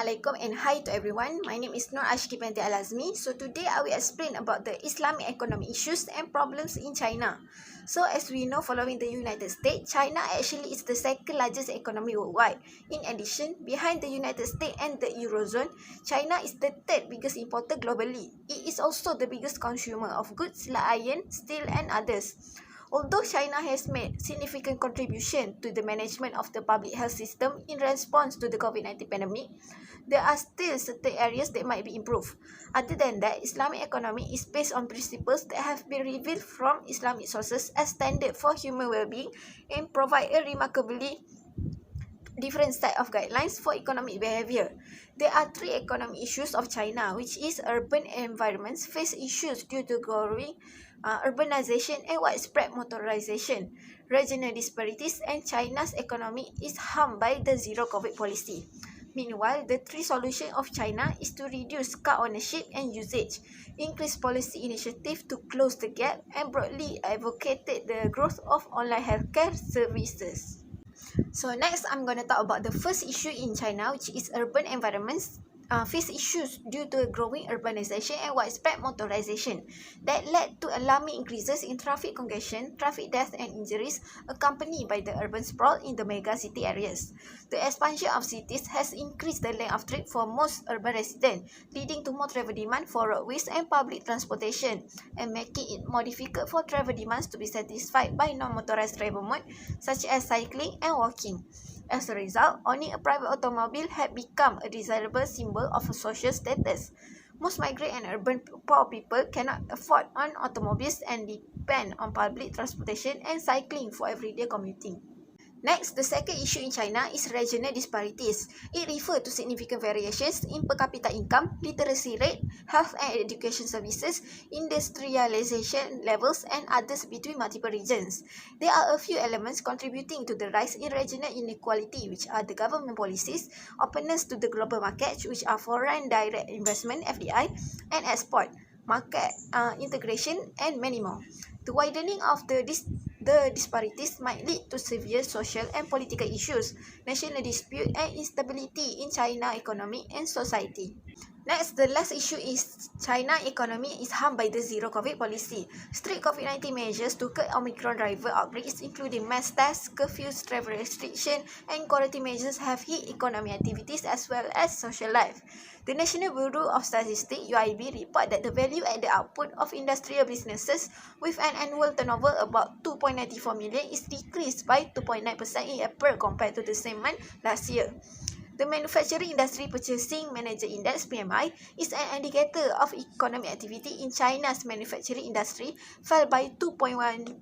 Assalamualaikum and hi to everyone. My name is Nur Ashki Binti Al-Azmi. So today I will explain about the Islamic economic issues and problems in China. So as we know, following the United States, China actually is the second largest economy worldwide. In addition, behind the United States and the Eurozone, China is the third biggest importer globally. It is also the biggest consumer of goods like iron, steel and others. Although China has made significant contribution to the management of the public health system in response to the COVID-19 pandemic, there are still certain areas that might be improved. Other than that, Islamic economy is based on principles that have been revealed from Islamic sources as standard for human well-being and provide a remarkably different set of guidelines for economic behavior. There are three economic issues of China, which is urban environments face issues due to growing urbanization and widespread motorization, regional disparities, and China's economy is harmed by the zero-COVID policy. Meanwhile, the three solution of China is to reduce car ownership and usage, increase policy initiative to close the gap, and broadly advocated the growth of online healthcare services. So next, I'm going to talk about the first issue in China, which is urban environments face issues due to growing urbanization and widespread motorization that led to alarming increases in traffic congestion, traffic deaths and injuries accompanied by the urban sprawl in the mega city areas. The expansion of cities has increased the length of trip for most urban residents, leading to more travel demand for roadways and public transportation, and making it more difficult for travel demands to be satisfied by non-motorized travel modes such as cycling and walking. As a result, owning a private automobile had become a desirable symbol of a social status. Most migrant and urban poor people cannot afford own automobiles and depend on public transportation and cycling for everyday commuting. Next, the second issue in China is regional disparities. It refers to significant variations in per capita income, literacy rate, health and education services, industrialization levels, and others between multiple regions. There are a few elements contributing to the rise in regional inequality, which are the government policies, openness to the global market, which are foreign direct investment (FDI), and export market integration, and many more. The widening of the disparities might lead to severe social and political issues, national dispute, and instability in China economy and society. Next, the last issue is China economy is harmed by the zero-COVID policy. Strict COVID-19 measures to curb Omicron driver outbreaks, including mass tests, curfews, travel restriction, and quarantine measures have hit economic activities as well as social life. The National Bureau of Statistics (UIB) report that the value-added output of industrial businesses with an annual turnover about 2.94 million is decreased by 2.9% in April compared to the same month last year. The Manufacturing Industry Purchasing Manager Index (PMI) is an indicator of economic activity in China's manufacturing industry, fell by 2.1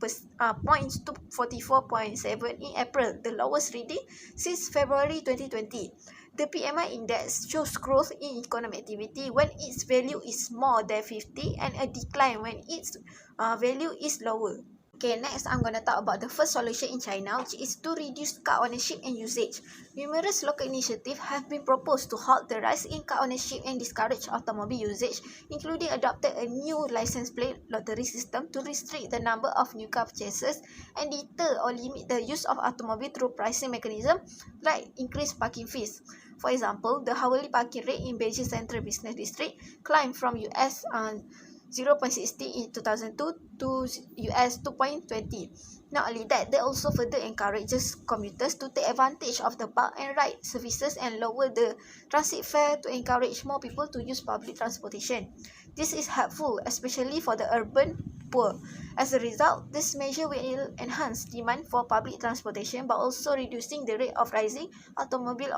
points to 44.7 in April, the lowest reading since February 2020. The PMI index shows growth in economic activity when its value is more than 50 and a decline when its value is lower. Okay, next I'm going to talk about the first solution in China, which is to reduce car ownership and usage. Numerous local initiatives have been proposed to halt the rise in car ownership and discourage automobile usage, including adopting a new license plate lottery system to restrict the number of new car purchases and deter or limit the use of automobile through pricing mechanism like increased parking fees. For example, the hourly parking rate in Beijing Central Business District climbed from US 0.60 in 2002 to US 2.20. Not only that, they also further encourages commuters to take advantage of the park and ride services and lower the transit fare to encourage more people to use public transportation. This is helpful, especially for the urban poor. As a result, this measure will enhance demand for public transportation but also reducing the rate of rising automobile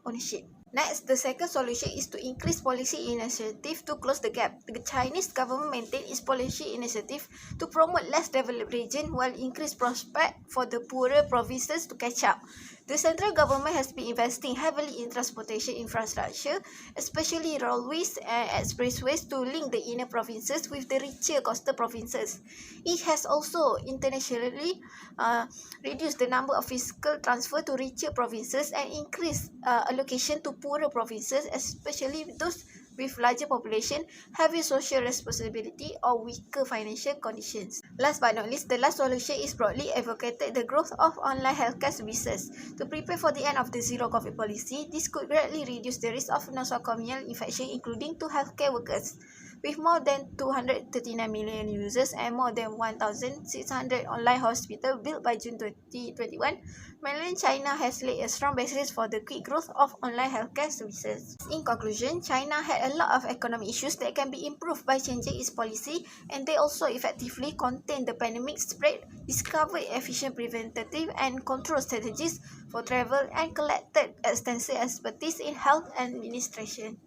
ownership. Next, the second solution is to increase policy initiative to close the gap. The Chinese government maintains its policy initiative to promote less developed regions while increase prospect for the poorer provinces to catch up. The central government has been investing heavily in transportation infrastructure, especially railways and expressways to link the inner provinces with the richer coastal provinces. It has also internationally reduced the number of fiscal transfer to richer provinces and increased allocation to poorer provinces, especially those with larger population, heavy social responsibility, or weaker financial conditions. Last but not least, the last solution is broadly advocated the growth of online healthcare services. To prepare for the end of the zero COVID policy, this could greatly reduce the risk of nosocomial infection, including to healthcare workers. With more than 239 million users and more than 1,600 online hospitals built by June 2021, mainland China has laid a strong basis for the quick growth of online healthcare services. In conclusion, China had a lot of economic issues that can be improved by changing its policy, and they also effectively contained the pandemic spread, discovered efficient preventative and control strategies for travel, and collected extensive expertise in health administration.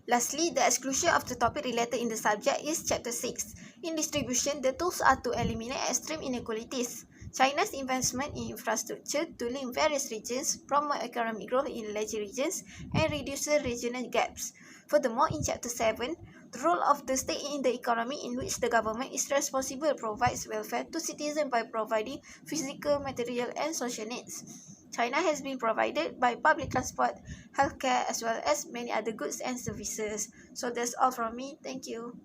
Lastly, the exclusion of the topic related in the subject is Chapter 6. In distribution, the tools are to eliminate extreme inequalities. China's investment in infrastructure to link various regions, promote economic growth in large regions, and reduce regional gaps. Furthermore, in Chapter 7, the role of the state in the economy in which the government is responsible provides welfare to citizens by providing physical, material, and social needs. China has been provided by public transport, healthcare, as well as many other goods and services. So that's all from me. Thank you.